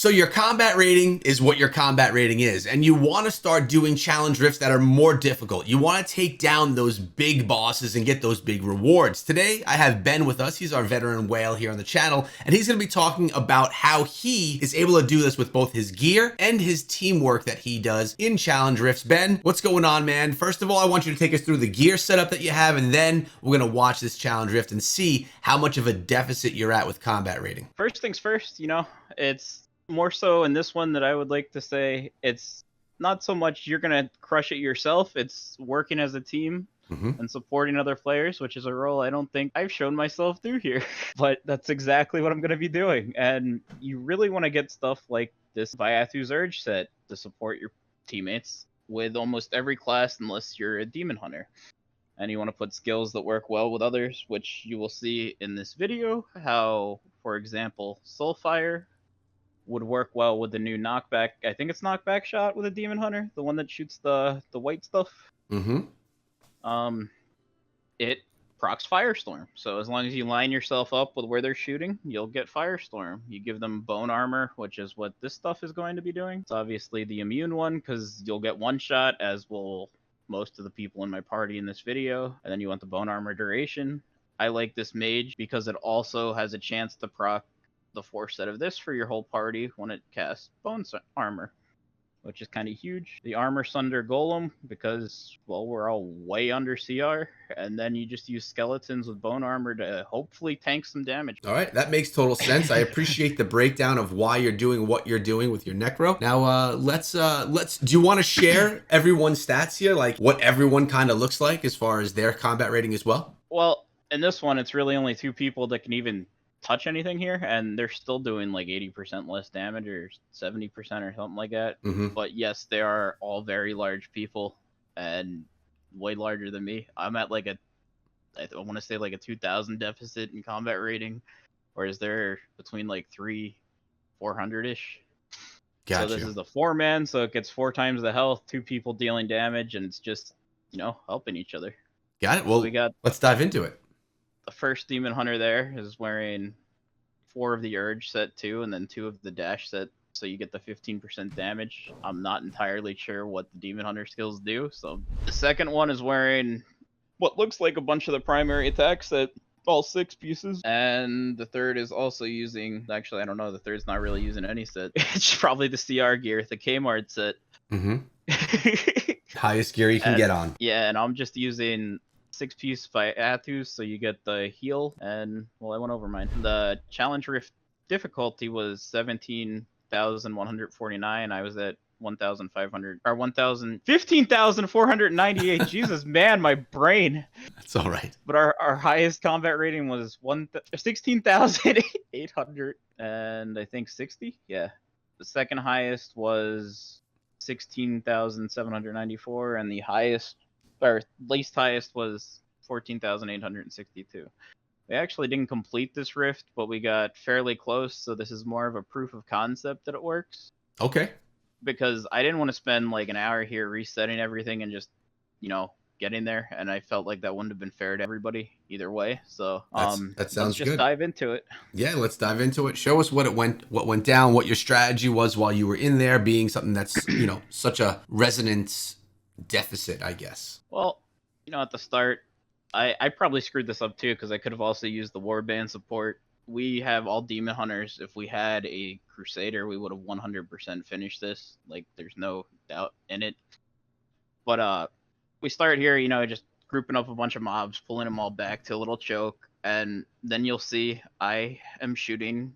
So your combat rating is what your combat rating is, and you want to start doing challenge rifts that are more difficult. You want to take down those big bosses and get those big rewards. Today, I have Ben with us. He's our veteran whale here on the channel, and he's going to be talking about how he is able to do this with both his gear and his teamwork that he does in challenge rifts. Ben, what's going on, man? First of all, I want you to take us through the gear setup that you have, and then we're going to watch this challenge rift and see how much of a deficit you're at with combat rating. First things first, it's more so in this one that I would like to say it's not so much you're going to crush it yourself. It's working as a team and supporting other players, which is a role I don't think I've shown myself through here. But that's exactly what I'm going to be doing. And you really want to get stuff like this Viathu's Urge set to support your teammates with almost every class unless you're a demon hunter. And you want to put skills that work well with others, which you will see in this video, how, for example, Soulfire would work well with the new knockback. I think it's knockback shot with a demon hunter, the one that shoots the white stuff. It procs Firestorm. So as long as you line yourself up with where they're shooting, you'll get Firestorm. You give them bone armor, which is what this stuff is going to be doing. It's obviously the immune one because you'll get one shot, as will most of the people in my party in this video. And then you want the bone armor duration. I like this mage because it also has a chance to proc the 4 set of this for your whole party when it casts bone armor, which is kind of huge. The armor sunder golem because, well, we're all way under CR, and then you just use skeletons with bone armor to hopefully tank some damage. All right, that makes total sense. I appreciate the breakdown of why you're doing what you're doing with your necro. Now, let's do you want to share everyone's stats here, like what everyone kind of looks like as far as their combat rating as well? Well, in this one, it's really only 2 people that can even touch anything here, and they're still doing like 80% less damage or 70% or something like that. But yes, they are all very large people and way larger than me. I'm at like I want to say like a 2,000 deficit in combat rating, whereas they're between like 400-ish. Gotcha. So this is the 4-man, so it gets 4 times the health, 2 people dealing damage, and it's just, helping each other. Got it. Well, let's dive into it. The first demon hunter there is wearing 4 of the Urge set 2 and then 2 of the Dash set, so you get the 15% damage. I'm not entirely sure what the demon hunter skills do. So the second one is wearing what looks like a bunch of the primary attacks at all 6 pieces, and the third is also using, actually I don't know, the third's not really using any set. It's probably the CR gear, the Kmart set. Highest gear you can get on. Yeah, and I'm just using 6-piece Viathu's, so you get the heal, and, well, I went over mine. The challenge rift difficulty was 17,149. I was at 1,500, or 15,498. Jesus, man, my brain. That's all right. But our highest combat rating was 16,800, and I think 60? Yeah. The second highest was 16,794, and the highest, or least highest, was 14,862. We actually didn't complete this rift, but we got fairly close, so this is more of a proof of concept that it works. Okay. Because I didn't want to spend like an hour here resetting everything and just, getting there, and I felt like that wouldn't have been fair to everybody either way. So that sounds let's just good. dive into it. Yeah, let's dive into it. Show us what went down, what your strategy was while you were in there, being something that's such a resonance deficit, I guess. Well, at the start, I probably screwed this up too because I could have also used the warband support. We have all demon hunters. If we had a crusader, we would have 100% finished this. Like, there's no doubt in it. But we start here, just grouping up a bunch of mobs, pulling them all back to a little choke, and then you'll see I am shooting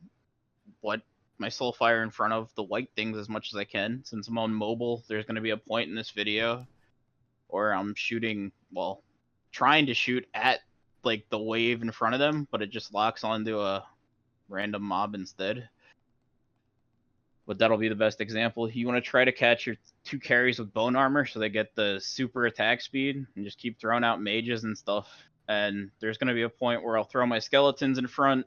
my Soulfire in front of the white things as much as I can. Since I'm on mobile, there's going to be a point in this video where I'm shooting, well, trying to shoot at like the wave in front of them, but it just locks onto a random mob instead. But that'll be the best example. You want to try to catch your 2 carries with bone armor so they get the super attack speed, and just keep throwing out mages and stuff. And there's going to be a point where I'll throw my skeletons in front.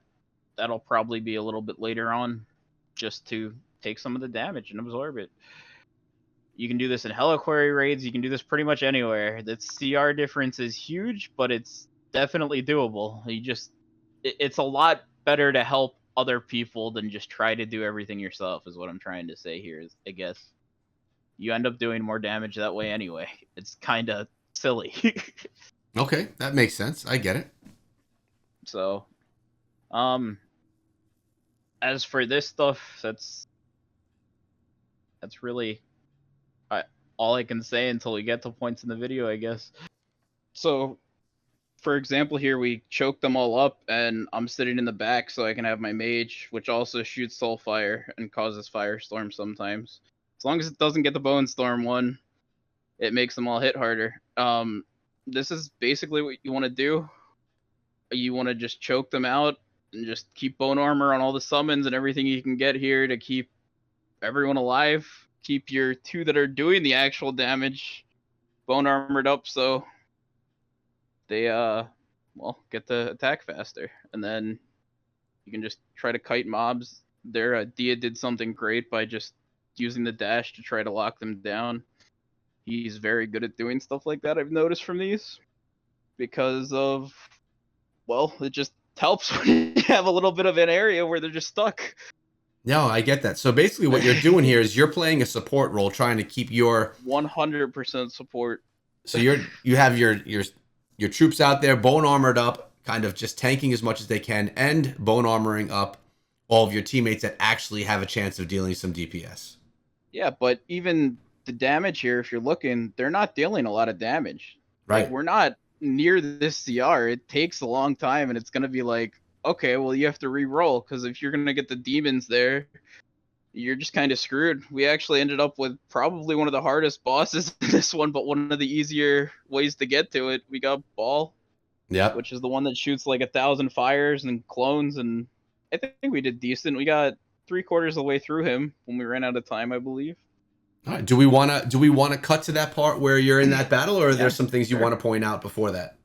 That'll probably be a little bit later on, just to take some of the damage and absorb it. You can do this in Heliquary raids. You can do this pretty much anywhere. The CR difference is huge, but it's definitely doable. It's a lot better to help other people than just try to do everything yourself, is what I'm trying to say here. Is, I guess you end up doing more damage that way anyway. It's kind of silly. Okay, that makes sense. I get it. So, um, as for this stuff, that's really I, all I can say until we get to points in the video, I guess. So, for example, here we choke them all up, and I'm sitting in the back so I can have my mage, which also shoots soul fire and causes firestorm sometimes. As long as it doesn't get the bone storm one, it makes them all hit harder. This is basically what you want to do. You want to just choke them out and just keep bone armor on all the summons and everything you can get here to keep everyone alive. Keep your two that are doing the actual damage bone armored up so they get the attack faster, and then you can just try to kite mobs. Their Dia did something great by just using the dash to try to lock them down. He's very good at doing stuff like that, I've noticed from these, because of, well, it just helps when you have a little bit of an area where they're just stuck. No, I get that. So basically what you're doing here is you're playing a support role, trying to keep your 100% support. so you have your troops out there bone armored up, kind of just tanking as much as they can, and bone armoring up all of your teammates that actually have a chance of dealing some DPS. Yeah, but even the damage here, if you're looking, they're not dealing a lot of damage. Like, Right. we're not near this CR. It takes a long time, and it's going to be like, okay, well, you have to re-roll, because if you're going to get the demons there, you're just kind of screwed. We actually ended up with probably one of the hardest bosses in this one, but one of the easier ways to get to it. We got Ball, Yep. which is the one that shoots like 1,000 fires and clones, and I think we did decent. We got 3/4 of the way through him when we ran out of time, I believe. All right. Do we wanna cut to that part where you're in that battle, or are there Yeah, some things you sure. want to point out before that?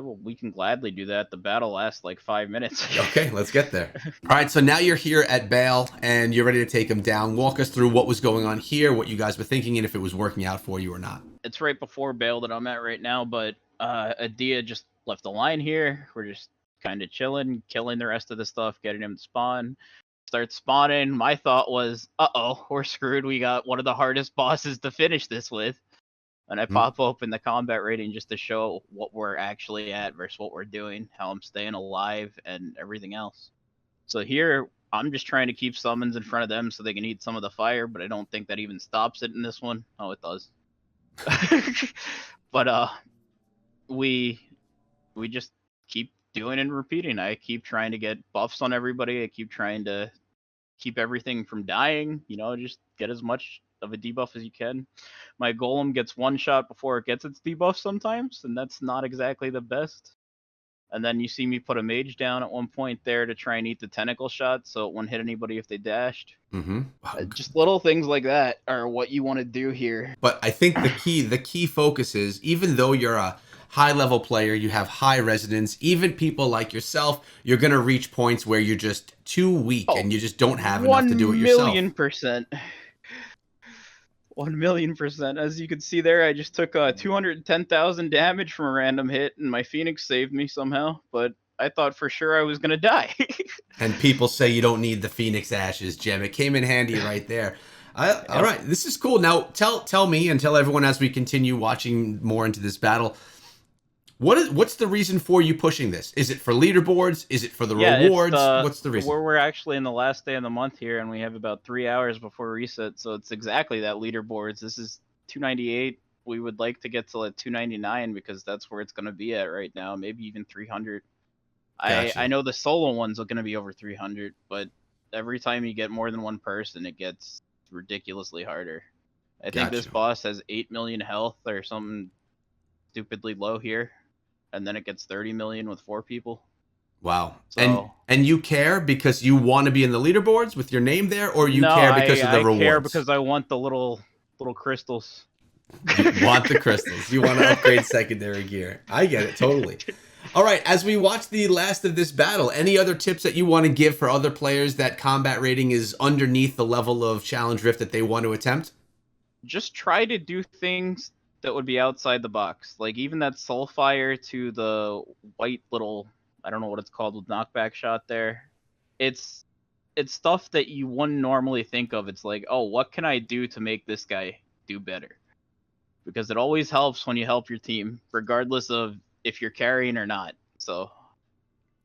We can gladly do that. The battle lasts like 5 minutes. Okay, let's get there. All right, so now you're here at Bale and you're ready to take him down. Walk us through what was going on here, what you guys were thinking, and if it was working out for you or not. It's right before Bale that I'm at right now, but Adia just left the line here. We're just kind of chilling, killing the rest of the stuff, getting him to spawn. Start spawning. My thought was, uh-oh, we're screwed. We got one of the hardest bosses to finish this with. And I pop open the combat rating just to show what we're actually at versus what we're doing, how I'm staying alive, and everything else. So here, I'm just trying to keep summons in front of them so they can eat some of the fire, but I don't think that even stops it in this one. Oh, it does. But we just keep doing and repeating. I keep trying to get buffs on everybody. I keep trying to keep everything from dying. Just get as much of a debuff as you can. My golem gets one shot before it gets its debuff sometimes, and that's not exactly the best. And then you see me put a mage down at one point there to try and eat the tentacle shot, so it won't hit anybody if they dashed. Mm-hmm. Just little things like that are what you want to do here. But I think the key focus is, even though you're a high level player, you have high resonance, even people like yourself, you're going to reach points where you're just too weak and you just don't have enough to do it yourself. 1,000,000%. 1,000,000%. As you can see there, I just took 210,000 damage from a random hit, and my Phoenix saved me somehow, but I thought for sure I was going to die. And people say you don't need the Phoenix Ashes gem. It came in handy right there. All right, this is cool. Now, tell me and tell everyone as we continue watching more into this battle, what's the reason for you pushing this? Is it for leaderboards? Is it for the rewards? What's the reason? We're actually in the last day of the month here, and we have about 3 hours before reset, so it's exactly that leaderboards. This is 298. We would like to get to like 299 because that's where it's going to be at right now, maybe even 300. Gotcha. I know the solo ones are going to be over 300, but every time you get more than one person, it gets ridiculously harder. I think this Gotcha. boss has 8 million health or something stupidly low here, and then it gets 30 million with 4 people. Wow. So, and you care because you want to be in the leaderboards with your name there, or you care because of the rewards? I care because I want the little crystals. You want the crystals. You want to upgrade secondary gear. I get it totally. All right, as we watch the last of this battle, any other tips that you want to give for other players that combat rating is underneath the level of challenge rift that they want to attempt? Just try to do things that would be outside the box. Like even that soulfire to the white little, I don't know what it's called, with knockback shot there. it's stuff that you wouldn't normally think of. It's like, oh, what can I do to make this guy do better? Because it always helps when you help your team, regardless of if you're carrying or not. So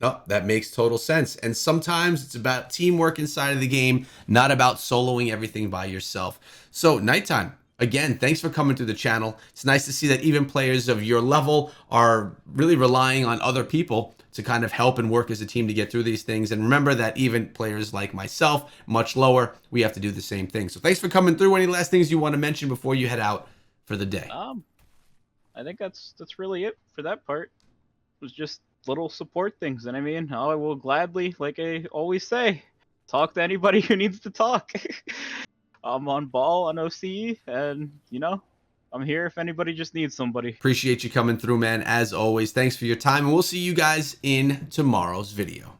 No, that makes total sense. And sometimes it's about teamwork inside of the game, not about soloing everything by yourself. So, Nighttime, again, thanks for coming to the channel. It's nice to see that even players of your level are really relying on other people to kind of help and work as a team to get through these things. And remember that even players like myself, much lower, we have to do the same thing. So, thanks for coming through. Any last things you want to mention before you head out for the day? I think that's really it for that part. It was just little support things, and I mean, I will gladly, like I always say, talk to anybody who needs to talk. I'm on ball on OCE, and I'm here if anybody just needs somebody. Appreciate you coming through, man. As always, thanks for your time, and we'll see you guys in tomorrow's video.